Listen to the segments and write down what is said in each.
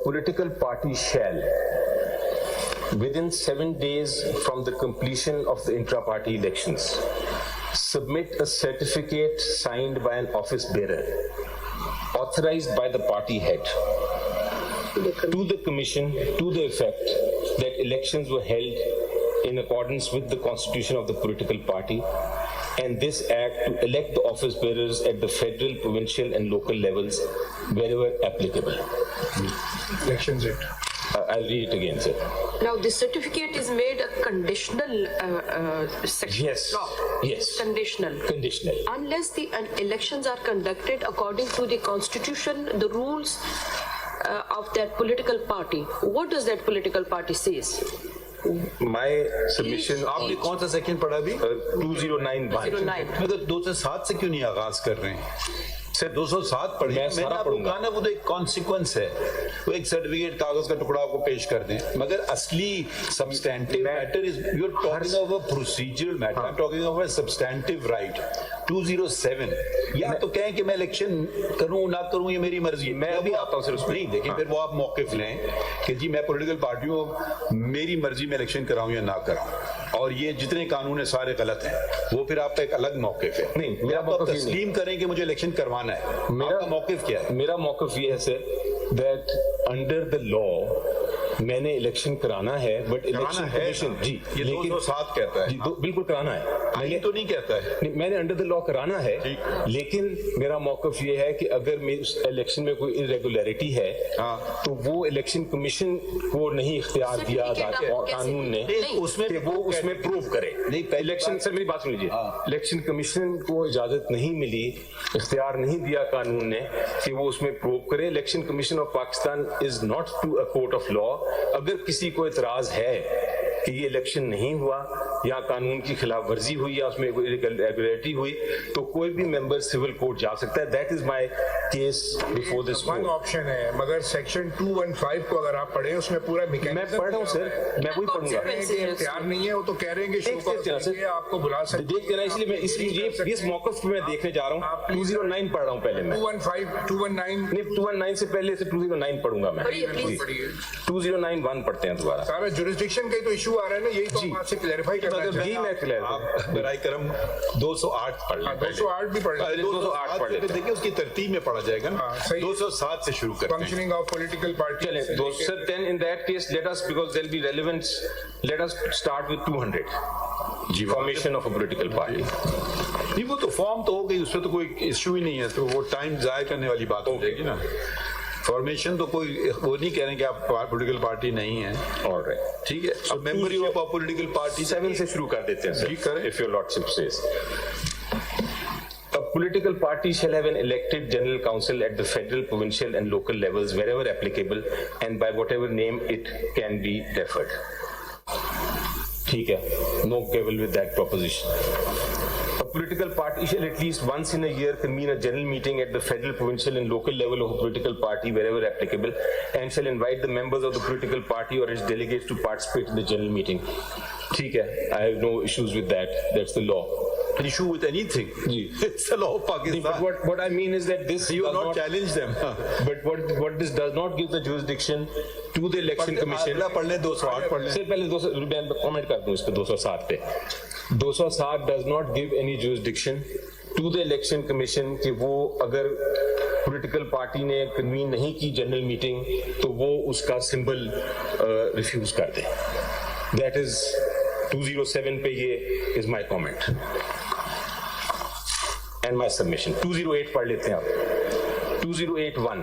political party shall, within 7 days from the completion of the intra-party elections, submit a certificate signed by an office bearer authorized by the party head to the commission to the effect that elections were held in accordance with the constitution of the political party, and this act to elect the office bearers at the federal, provincial and local levels wherever applicable. Elections Act. I'll read it again, sir. Now, this certificate is made a conditional section. Yes. Law. Yes. Conditional. Conditional. Unless the elections are conducted according to the constitution, the rules of that political party. What does that political party says? My submission. आपने कौन सा section पढ़ा अभी? 2091. 09. मैं तो 207 से क्यों नहीं आगाज कर रहे हैं? सर 207 पढ़े। मैंने आपको कहा ना वो तो एक कॉन्सिक्वेंस है, वो एक सर्टिफिकेट कागज का टुकड़ा आपको पेश कर दें, मगर असली substantive matter is you are talking of a procedural matter, I am talking of a substantive right. 207 या तो कहें कि मैं इलेक्शन करूं ना करूं ये मेरी मर्जी, मैं अभी आता हूं सिर्फ उसमें नहीं देखिए फिर वो आप मौक़िफ़ लें कि जी मैं पॉलिटिकल पार्टियों मेरी मर्जी में इलेक्शन कराऊं या ना कराऊं, और ये जितने कानून है सारे गलत हैं, वो फिर आपका एक अलग मौक़िफ़ है। नहीं, मेरा आप तस्लीम करें कि मुझे इलेक्शन करवाना है, मेरा मौक़िफ़ क्या है? मेरा मौक़िफ़ ये है sir that under the law मैंने इलेक्शन कराना है, बट इलेक्शन कमीशन जी ये 207 कहता है जी, बिल्कुल कराना है। मैंने तो नहीं कहता है नहीं, मैंने अंडर द लॉ कराना है, लेकिन मेरा मौक़िफ़ ये है कि अगर इलेक्शन में कोई इरेगुलरिटी है तो वो इलेक्शन कमीशन को नहीं इख्तियार दिया कानून ने उसमें कि वो उसमें प्रूव करे। नहीं, इलेक्शन सर मेरी बात सुन लीजिए, इलेक्शन कमीशन को इजाजत नहीं मिली, इख्तियार नहीं दिया कानून ने कि वो उसमें प्रूव करे। Election commission of Pakistan is not to a court of law. अगर किसी को इतराज है कि ये इलेक्शन नहीं हुआ या कानून की खिलाफ वर्जी हुई या उसमें कोई इरेगुलरिटी हुई, तो कोई भी मेंबर सिविल कोर्ट जा सकता है। That is my case before this court. One option है, मगर सेक्शन 215 को अगर आप पढ़ें उसमें पूरा मैकेनिज्म मैं पढ़ रहा हूँ सर, मैं वही पढ़ूंगा। तैयार नहीं है वो तो कह रहे हैं कि शो कॉज आपको बुला सकते देख देना, इसलिए मैं इस मौक़िफ़ पे मैं देखने जा रहा हूँ। 209 पढ़ रहा हूँ पहले मैं। 219 नहीं, 219 से पहले से 209 पढ़ूंगा मैं। 2091 पढ़ते हैं दोबारा। सारा जुरिस्डिक्शन का ही तो इशू आ रहा है ना, यही तो हम आपसे क्लैरिफाई करना चाहते हैं। जी मैं क्लियर आप बराए करम 208 पढ़ लें। 208 भी पढ़ लें। 208 पढ़ लें, देखिए उसकी तरतीब में पढ़ा जाएगा ना। 207 से शुरू करते हैं। Functioning of political party. चलें, sir then in that case let us, because there will be relevance, let us start with 200 जी, formation of a political party. नहीं वो तो फॉर्म तो हो गई, उसमें तो कोई इश्यू ही नहीं है, तो वो टाइम जाया करने वाली बात हो जाएगी ना। फॉर्मेशन तो कोई वो नहीं कह रहे कि आप पॉलिटिकल पार्टी नहीं है, ऑलराइट ठीक है। अब मेंबरशिप ऑफ पॉलिटिकल पार्टी 7 से शुरू कर देते हैं जी, करें। If your lordship says a political party shall have an elected general council at the federal, provincial and local levels wherever applicable and by whatever name it can be referred. ठीक है, no quibble with that proposition. A political party shall at least once in a year convene a general meeting at the federal, provincial and local level of a political party wherever applicable and shall invite the members of the political party or its delegates to participate in the general meeting. ठीक है, I have no issues with that. That's the law. An issue with anything? It's the law of Pakistan. But what I mean is that this you does not challenge them. But what this does not give the jurisdiction to the election commission. पढ़ लें 208 पढ़ लें। सिर्फ पहले 200 मैं comment कर दूं इस पे 207 पे। 207 does not give any jurisdiction to the election commission कि वो अगर पॉलिटिकल पार्टी ने कन्वीन नहीं की जनरल मीटिंग तो वो उसका सिंबल रिफ्यूज कर दे। That is 207 पे ये is my comment and my submission. 208 पढ़ लेते हैं आप। 2081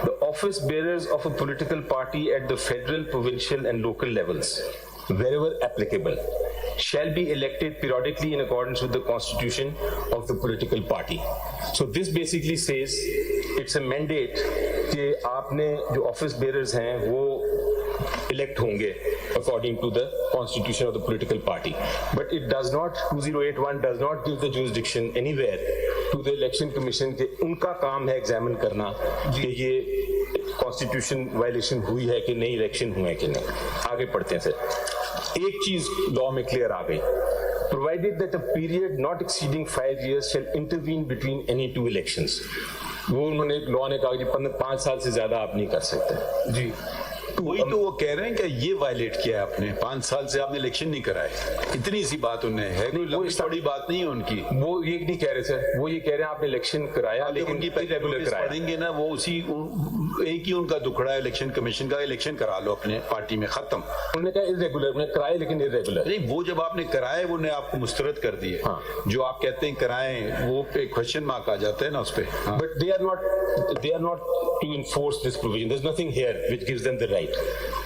The office bearers of a political party at the federal, provincial and local levels wherever applicable shall be elected periodically in accordance with the constitution of the political party. So this basically says it's a mandate कि आपने जो office bearers हैं वो elect होंगे according to the constitution of the political party. But it does not, 2081 does not give the jurisdiction anywhere to the election commission कि उनका काम है examine करना कि ये constitution violation हुई है कि नहीं, election हुआ है कि नहीं। आगे पढ़ते हैं सर। एक चीज लॉ में क्लियर आ गई, provided that a period not exceeding 5 years shall intervene between any two elections. वो उन्होंने लॉ ने कहा कि 5 साल से ज्यादा आप नहीं कर सकते। जी वही तो वो कह रहे हैं कि ये वायलेट किया है आपने, 5 साल से आपने इलेक्शन नहीं कराए, इतनी सी बात उन्हें है, कोई लंबी चौड़ी बात नहीं है उनकी। वो ये नहीं कह रहे सर, वो ये कह रहे हैं आपने इलेक्शन कराया लेकिन उनकी इरेगुलर कराया। पढ़ेंगे ना, वो एक ही उनका दुखड़ा है इलेक्शन कमीशन का, इलेक्शन करा लो अपने पार्टी में, खत्म। उन्होंने कहा इरेगुलर, उन्होंने कराए लेकिन इरेगुलर। नहीं, वो जब आपने कराए वो ने आपको मुस्तरद कर दिए। हाँ। जो आप कहते हैं कराएं, वो पे क्वेश्चन मार्क आ जाता है ना उस पे। हाँ। But they are not to enforce this provision. There's nothing here which gives them the right.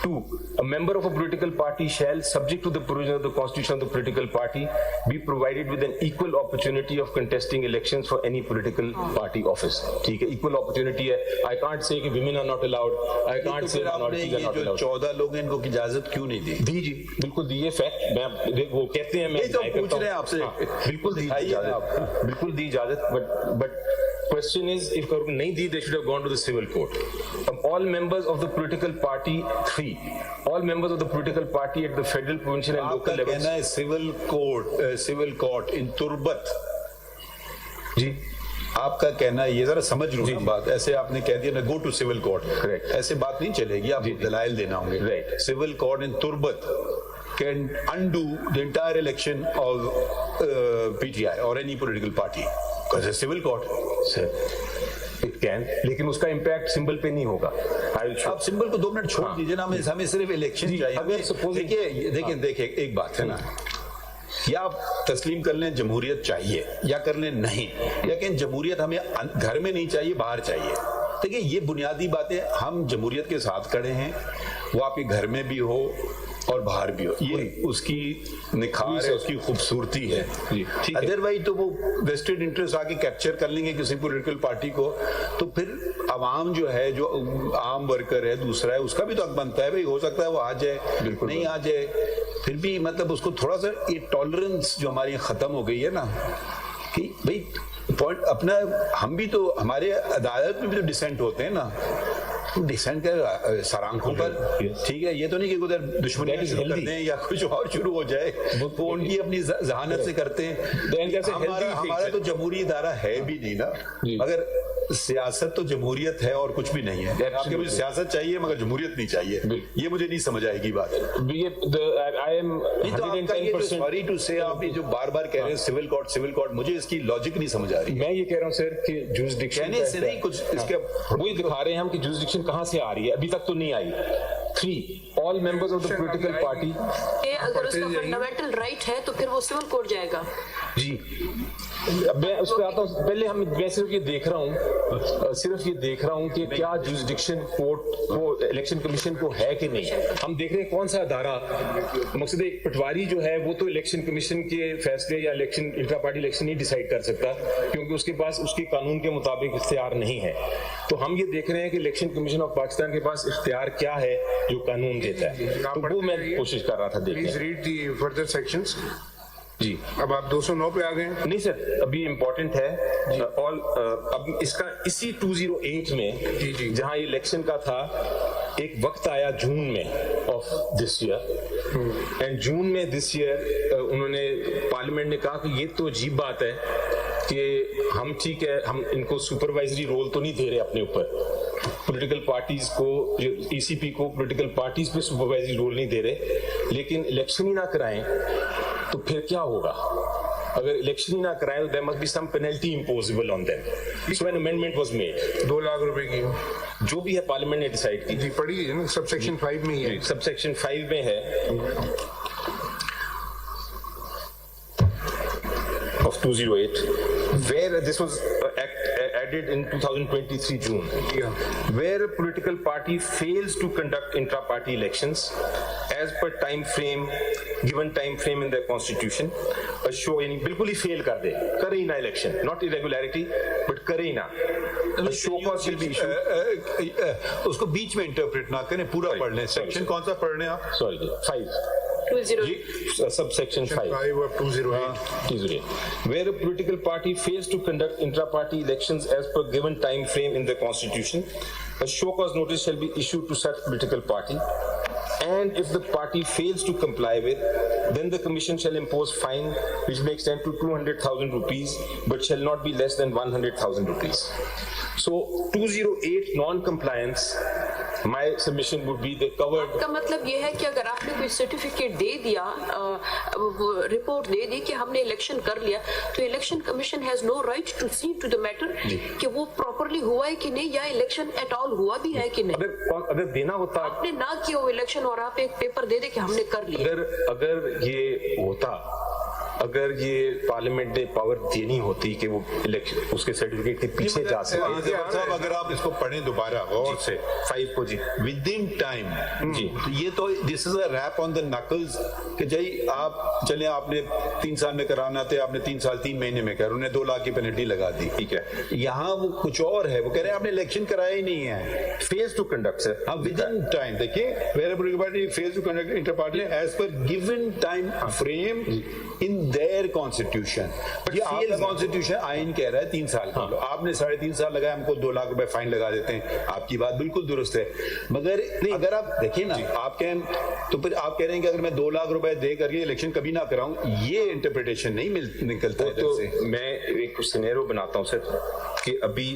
2, a member of a political party shall, subject to the provision of the constitution of the political party, be provided with an equal opportunity of contesting elections for any political party office. ठीक है, equal opportunity है। I can't say कि women are not allowed. I can't say minorities are not जो allowed. 14 लोग हैं, इनको इजाजत क्यों नहीं दी? दी जी, बिल्कुल दी, ये फैक्ट। मैं वो कहते हैं, मैं ये तो पूछ रहे हैं आपसे। बिल्कुल दी इजाजत, बिल्कुल दी इजाजत, but question is if नहीं दी, they should have gone to the civil court. All members of the political party, 3, all members of the political party at the federal, provincial and आपका local levels. कहना है civil court in Turbat, जी आपका कहना है, ये जरा समझ लो ना बात, ऐसे आपने कह दिया ना go to civil court, Correct. ऐसे बात नहीं चलेगी, आपको दलाइल देना होंगे। Right. Civil court in Turbat can undo the entire election of PTI or any political party because it's civil court. Sir, it can, लेकिन उसका इम्पैक्ट सिंबल पे नहीं होगा। आप सिंबल को 2 मिनट छोड़ दीजिए ना, हमें सिर्फ इलेक्शन चाहिए। अगर suppose- देखिए एक बात है ना, या आप तस्लीम कर लें जमहूरियत चाहिए या कर लें नहीं, लेकिन जमहूरियत हमें घर में नहीं चाहिए, बाहर चाहिए। देखिए ये बुनियादी बातें, हम जमहूरियत के साथ खड़े हैं, वो आपके घर में भी हो और बाहर भी हो, ये उसकी निखार है, उसकी खूबसूरती है। ठीक है। अदरवाइज तो वो वेस्टेड इंटरेस्ट आके कैप्चर कर लेंगे किसी पॉलिटिकल पार्टी को, तो फिर आवाम जो है, जो आम वर्कर है, दूसरा है, उसका भी तो हक बनता है भाई, हो सकता है वो आ जाए, नहीं आ जाए, फिर भी मतलब उसको थोड़ा सा ये टॉलरेंस जो हमारी खत्म हो गई है ना, कि भाई पॉइंट अपना, हम भी तो हमारे अदालत में भी तो डिसेंट होते हैं ना, डिसेंट का सरांखों पर, ठीक है, ये तो नहीं कि उधर दुश्मनी शुरू कर दें या कुछ और शुरू हो जाए, वो उनकी अपनी जहानत से करते हैं। हमारा तो जमहूरी इदारा है भी नहीं ना, मगर सियासत तो जमहूरियत है और कुछ भी नहीं है। आपके मुझे सियासत चाहिए मगर जमहूरियत नहीं चाहिए, ये मुझे नहीं समझ आएगी बात। सॉरी टू से, आप ये जो बार-बार कह रहे हैं सिविल कोर्ट, मुझे इसकी लॉजिक नहीं समझ आ रही। मैं ये कह रहा हूँ सर कि जुरिसडिक्शन कहने से नहीं, कुछ इसके वही दिखा रहे हैं हम कि जुरिसडिक्शन कहाँ से आ रही है, अभी तक तो नहीं आई। 3, all members of the political party। ये अगर उसका फंडामेंटल राइट है तो फिर वो सिविल कोर्ट जाएगा। जी, मैं उस पर आता हूँ, पहले मैं सिर्फ ये देख रहा हूँ कि क्या जुरिसडिक्शन कोर्ट को, इलेक्शन कमीशन को है कि नहीं। हम देख रहे हैं कौन सा अदारा, मकसद एक पटवारी जो है वो तो इलेक्शन कमीशन के फैसले या इलेक्शन, इंट्रा पार्टी इलेक्शन नहीं डिसाइड कर सकता क्योंकि उसके पास उसके कानून के मुताबिक इख्तियार नहीं है। तो हम ये देख रहे हैं कि इलेक्शन कमीशन ऑफ पाकिस्तान के पास इख्तियार क्या है जो कानून देता है, तो वो मैं कोशिश कर रहा था देखने। Please read the further sections. जी, अब आप 209 पे आ गए हैं। नहीं सर, अभी इम्पोर्टेंट है ऑल, अब इसका इसी 208 में जहां इलेक्शन का था, एक वक्त आया जून में of this year, and June में दिस ईयर उन्होंने, पार्लियामेंट ने कहा कि ये तो अजीब बात है कि हम, ठीक है, हम इनको सुपरवाइजरी रोल तो नहीं दे रहे अपने ऊपर, पॉलिटिकल पार्टीज को, ईसीपी को पॉलिटिकल पार्टीज पे सुपरवाइजरी रोल नहीं दे रहे, लेकिन इलेक्शन ही ना कराएं तो फिर क्या होगा। अगर इलेक्शन ही ना कराएं तो there must be some penalty imposable on them. So an amendment was made, 2 lakh रुपए की जो भी है पार्लियामेंट ने डिसाइड की। जी पढ़िए ना, सब सेक्शन 5 में ही है। सब सेक्शन 5 में है of 208, where this was added in 2023 June, where a political party fails to conduct intra-party elections as per given time frame in their constitution, a show, यानी बिल्कुल ही fail कर दे, करे ही ना election, not irregularity but करे ही ना, a show cause will be issued। उसको बीच में interpret ना करें, पूरा पढ़ लें। सेक्शन कौन सा पढ़ रहे हैं आप? Sorry, 5, 208 subsection 5 of 208, 208, where a political party fails to conduct intra-party elections as per given time frame in the constitution, a show cause notice shall be issued to such political party, and if the party fails to comply with, then the commission shall impose fine which may extend to 200,000 rupees but shall not be less than 100,000 rupees. So 208 non-compliance, my submission would be they covered. का मतलब ये है कि अगर आपने कोई certificate दे दिया, report दे दी कि हमने इलेक्शन कर लिया, तो election commission has no right to see to the matter कि वो प्रॉपरली हुआ है कि नहीं, या इलेक्शन एट ऑल हुआ भी है कि नहीं। अगर देना होता, आपने ना किया वो इलेक्शन और आप एक पेपर दे दे कि हमने कर लिया। अगर ये होता, अगर ये पार्लियामेंट ने पावर देनी होती कि वो इलेक्शन उसके सर्टिफिकेट के पीछे जा सके। साहब अगर आप इसको पढ़ें दोबारा गौर से 5 को जी विद इन टाइम जी, तो ये तो this is a rap on the knuckles कि जी आप चले आपने 3 साल में कराना थे, आपने 3 साल 3 महीने में कर, उन्हें 2 लाख की पेनल्टी लगा दी। ठीक है, यहाँ वो कुछ और है, वो कह रहे हैं आपने इलेक्शन कराया ही नहीं है। Phase to conduct sir. हाँ, विद इन टाइम देखिए phase to conduct inter party as per given time frame in their constitution. ये आपका कॉन्स्टिट्यूशन आइन कह रहा है 3 साल का, आपने 3.5 साल लगाया, हमको 2 लाख रुपए फाइन लगा देते हैं। आपकी बात बिल्कुल दुरुस्त है, मगर अगर आप देखिए ना, आप कहें तो फिर आप कह रहे हैं कि अगर मैं 2 लाख रुपए दे करके इलेक्शन कभी ना कराऊं, ये इंटरप्रिटेशन नहीं निकलता है। तो मैं एक सिनेरियो बनाता हूं सर कि अभी